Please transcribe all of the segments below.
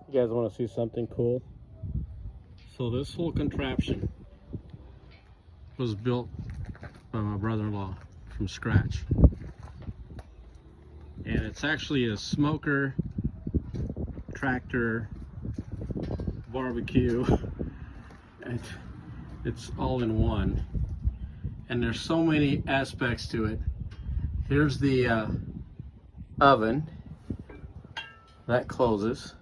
You guys want to see something cool? So this whole contraption was built by my brother-in-law from scratch. And it's actually a smoker, tractor, barbecue. It's all in one. And there's so many aspects to it. Here's the oven. That closes.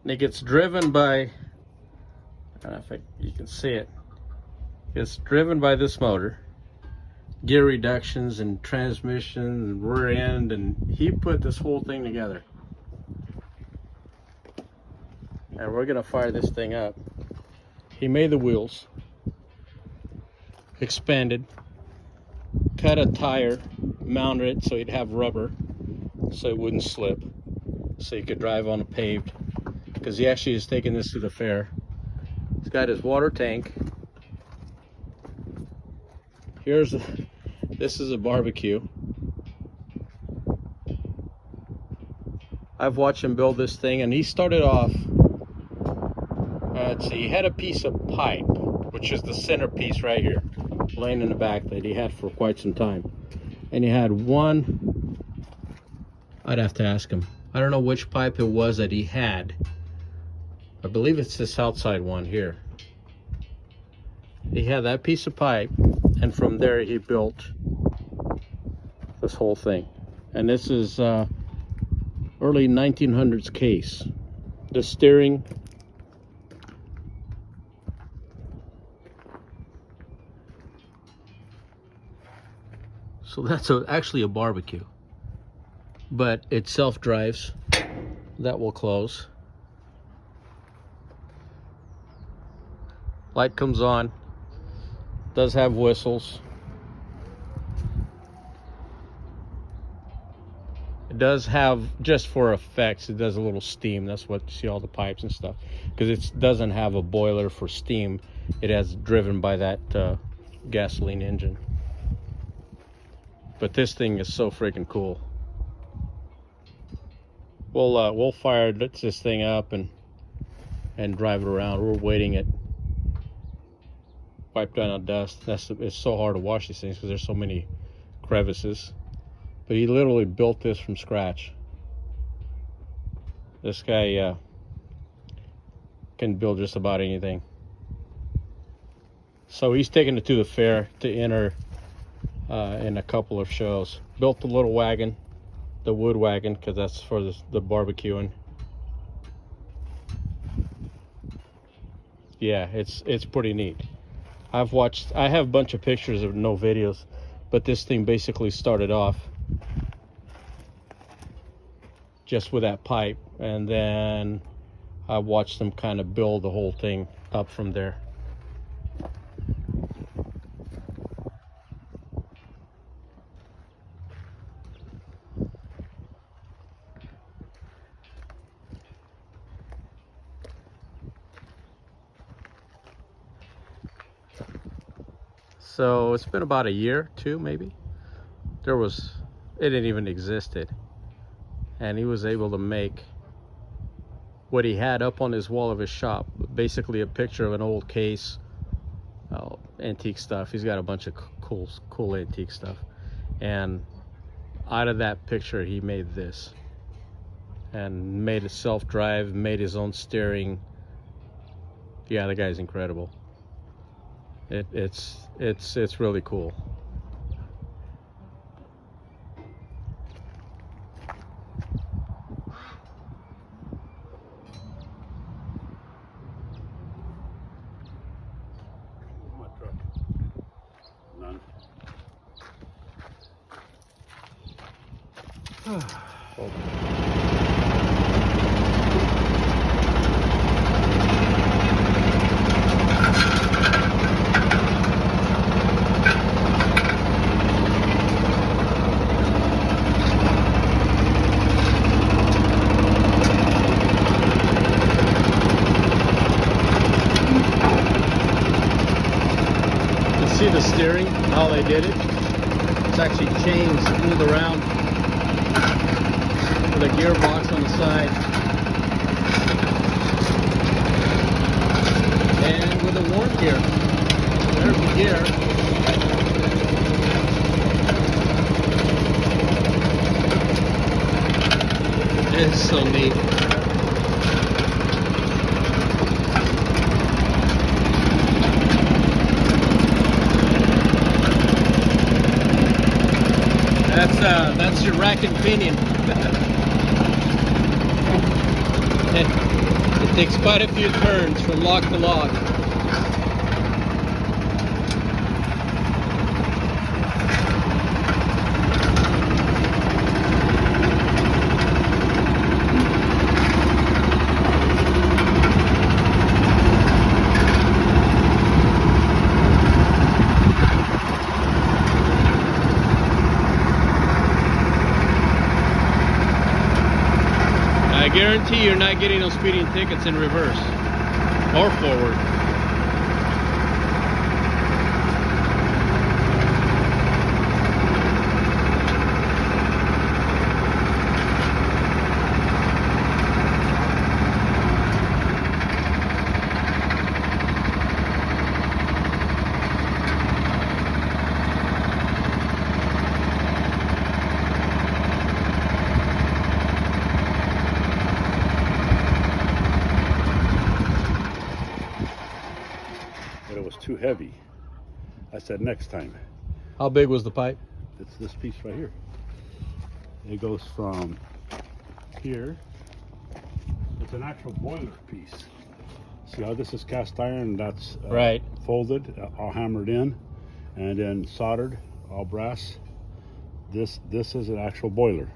And it gets driven by, I don't know if you can see it. It's driven by this motor. Gear reductions and transmission and rear end, and he put this whole thing together. And we're gonna fire this thing up. He made the wheels, expanded, cut a tire, mounted it so he'd have rubber so it wouldn't slip, so you could drive on a paved, because he actually is taking this to the fair. He's got his water tank. This is a barbecue. I've watched him build this thing, and he started off, let's see, he had a piece of pipe, which is the centerpiece right here, laying in the back that he had for quite some time. And he had one, I'd have to ask him. I don't know which pipe it was that he had. I believe it's this outside one here. He had that piece of pipe, and from there he built this whole thing. And this is early 1900s case. The steering, so that's actually a barbecue, but it self-drives. That will close. Light comes on. Does have whistles. It does have, just for effects, it does a little steam. That's what you see, all the pipes and stuff, because it doesn't have a boiler for steam. It has driven by that gasoline engine. But this thing is so freaking cool. We'll fire this thing up and drive it around. We're waiting it wipe down on dust. It's so hard to wash these things because there's so many crevices. But he literally built this from scratch. This guy can build just about anything. So he's taking it to the fair to enter in a couple of shows. Built the little wagon, the wood wagon, because that's for the barbecuing. Yeah, it's pretty neat. I have a bunch of pictures of no videos, but this thing basically started off just with that pipe, and then I watched them kind of build the whole thing up from there. So it's been about a year, two maybe. It didn't even existed. And he was able to make what he had up on his wall of his shop, basically a picture of an old case, antique stuff. He's got a bunch of cool antique stuff. And out of that picture, he made this. And made it self-drive, made his own steering. Yeah, the guy's incredible. It's really cool. My truck. None. See the steering, how they did it? It's actually chains pulled around. the gearbox on the side. And with a worm gear. There's the gear. It's so neat. That's your rack and pinion. It takes quite a few turns from lock to lock. I guarantee you're not getting those speeding tickets in reverse or forward. But it was too heavy. I said next time. How big was the pipe? It's this piece right here. It goes from here. It's an actual boiler piece. See how this is cast iron? That's Right. folded, all hammered in, and then soldered, all brass. This is an actual boiler.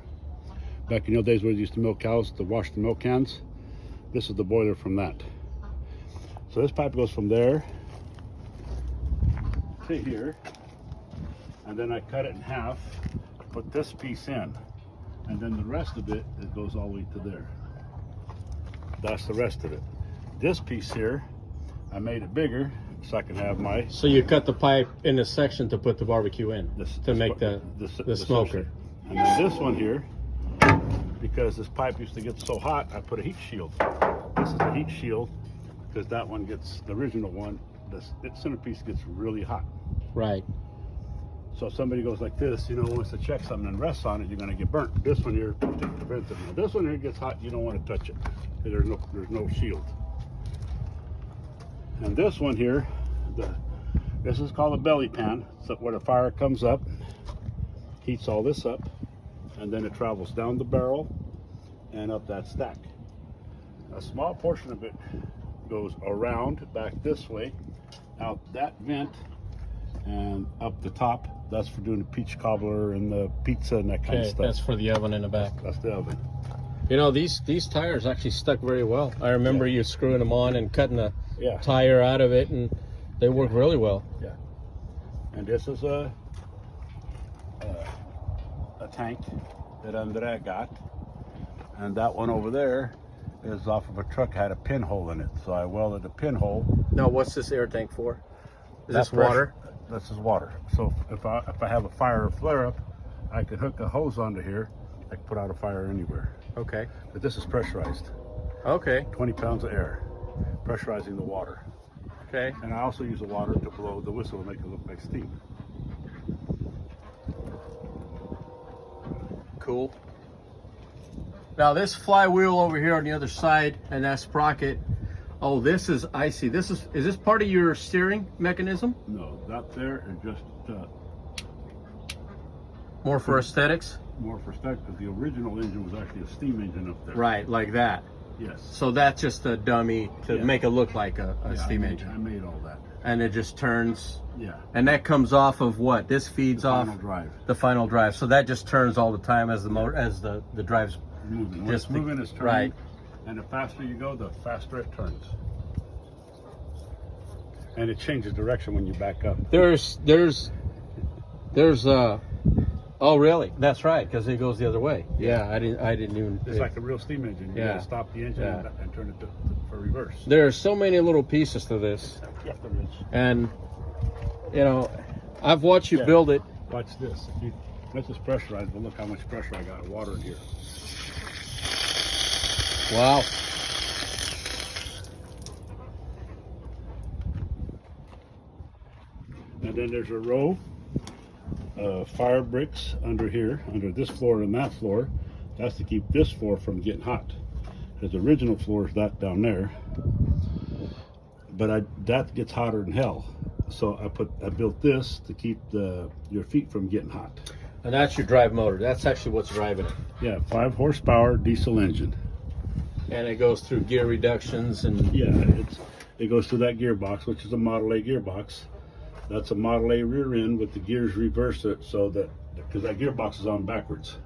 Back in the old days where they used to milk cows to wash the milk cans, this is the boiler from that. So this pipe goes from there to here, and then I cut it in half, put this piece in, and then the rest of it goes all the way to there. That's the rest of it. This piece here, I made it bigger so I can have my. So you cut the pipe in a section to put the barbecue in, to make the smoker. And then this one here, because this pipe used to get so hot, I put a heat shield. This is a heat shield because that one gets, the original one, the centerpiece gets really hot. Right. So if somebody goes like this, you know, wants to check something and rests on it, you're going to get burnt. This one here prevents it. Now, this one here gets hot, you don't want to touch it. There's no shield. And this one here, this is called a belly pan. So where the fire comes up, heats all this up, and then it travels down the barrel and up that stack. A small portion of it goes around back this way, out that vent, and up the top. That's for doing the peach cobbler and the pizza and that kind of stuff. That's for the oven in the back. That's the oven. You know, these tires actually stuck very well. I remember you screwing them on and cutting the tire out of it, and they work really well. Yeah. And this is a tank that Andrea got, and that one over there is off of a truck, had a pinhole in it, so I welded a pinhole. Now, what's this air tank for? Is this water? This is water. So if I have a fire or flare up, I could hook a hose onto here. I can put out a fire anywhere. Okay. But this is pressurized. Okay. 20 pounds of air, pressurizing the water. Okay. And I also use the water to blow the whistle to make it look like steam. Cool. Now this flywheel over here on the other side, and that sprocket. Oh, this is, I see. Is this part of your steering mechanism? No, that there is just more for aesthetics? More for aesthetics, because the original engine was actually a steam engine up there. Right, like that. Yes. So that's just a dummy to make it look like a steam engine. I made all that. And it just turns. Yeah. And that comes off of what? This feeds off final drive. The final drive. So that just turns all the time as the motor, as the drive's moving. When just it's moving, it's turning. Right. And the faster you go, the faster it turns. And it changes direction when you back up. There's oh really? That's right, because it goes the other way. Yeah, I didn't even. It's like a real steam engine. You gotta stop the engine and turn it for reverse. There are so many little pieces to this. Yeah, there is. And you know, I've watched you build it. Watch this. This is pressurized, but look how much pressure I got of water in here. Wow. And then there's a row of fire bricks under here, under this floor and that floor. That's to keep this floor from getting hot. Because the original floor is that down there. But that gets hotter than hell. So I built this to keep your feet from getting hot. And that's your drive motor. That's actually what's driving it. Yeah, 5 horsepower diesel engine. And it goes through gear reductions and Yeah, it goes through that gearbox, which is a Model A gearbox. That's a Model A rear end with the gears reverse it so that, because that gearbox is on backwards.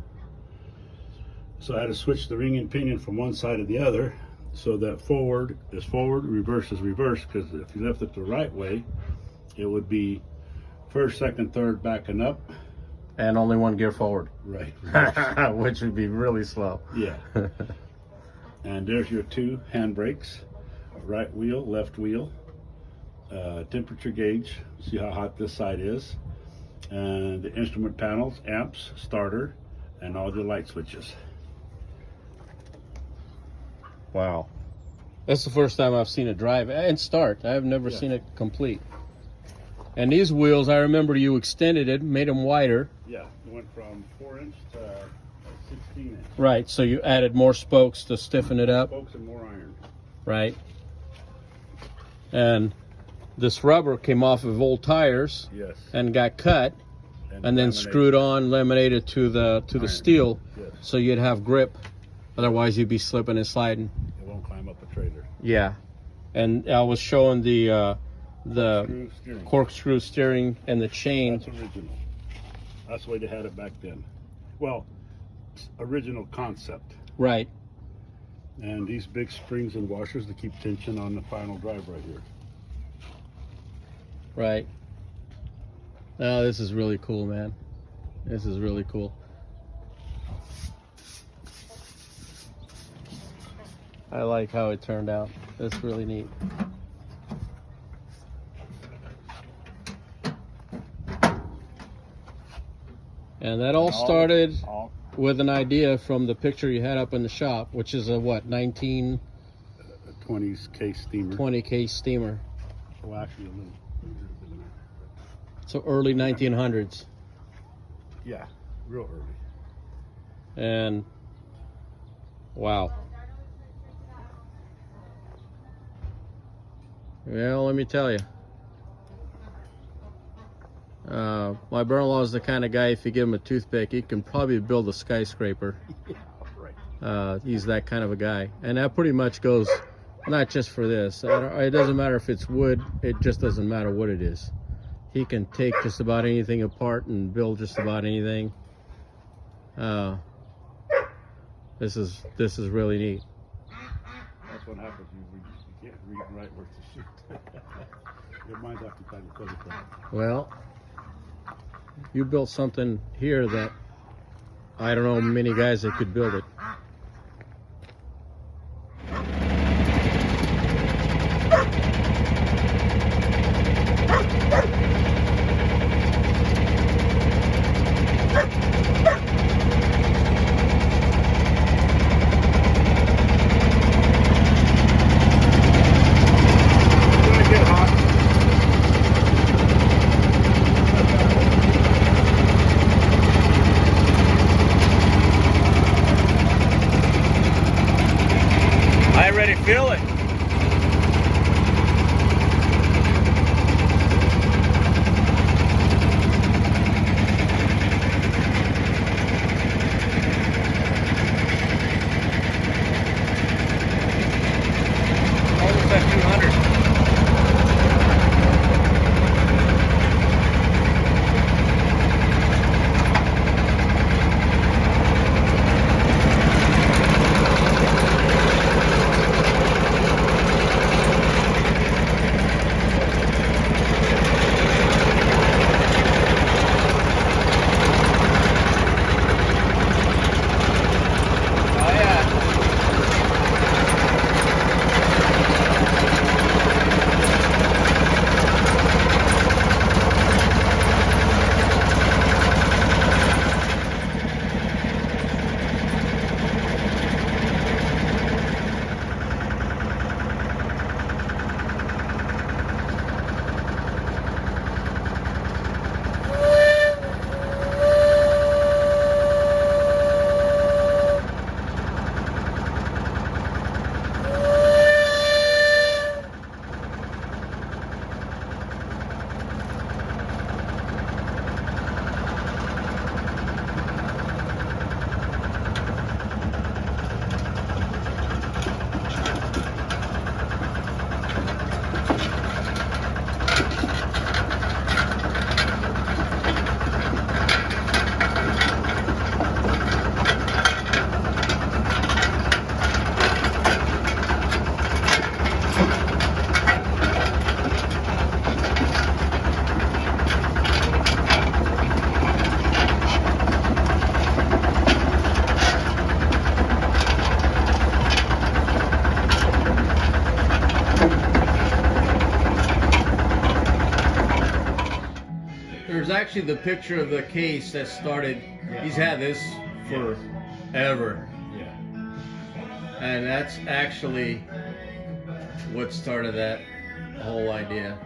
So I had to switch the ring and pinion from one side to the other so that forward is forward, reverse is reverse, because if you left it the right way, it would be first, second, third, backing up. and only one gear forward. Right. Which would be really slow. Yeah. And there's your 2 handbrakes, right wheel, left wheel, temperature gauge, see how hot this side is, and the instrument panels, amps, starter, and all the light switches. Wow. That's the first time I've seen it drive and start. I've never Yeah. seen it complete. And these wheels, I remember you extended it, made them wider. Yeah, it went from 4-inch to 16-inch. Right, so you added more spokes to stiffen it up. Spokes and more iron. Right. And this rubber came off of old tires Yes. and got cut and then laminated. screwed on, laminated to the Iron. steel, Yes. so you'd have grip. Otherwise you'd be slipping and sliding. It won't climb up a trailer. Yeah. And I was showing the Screw steering. corkscrew steering and the chain. That's original. That's the way they had it back then. Well, original concept. Right. And these big springs and washers to keep tension on the final drive right here. Right. Oh, this is really cool, man. This is really cool. I like how it turned out. That's really neat. And that all started with an idea from the picture you had up in the shop, which is a what, 1920 20K steamer. case steamer. Well, actually, a little. So early 1900s. Yeah, real early. And wow. Well, let me tell you. My brother-in-law is the kind of guy, if you give him a toothpick, he can probably build a skyscraper. Yeah, right. He's that kind of a guy. And that pretty much goes not just for this. It doesn't matter if it's wood. It just doesn't matter what it is. He can take just about anything apart and build just about anything. This is really neat. That's what happens. You can't read and write worth the shit. Your mind's occupied with other things. Well, you built something here that I don't know many guys that could build it. I already feel it. Almost at 200. was actually the picture of the case that started. Yeah. He's had this forever, Yeah. and that's actually what started that whole idea.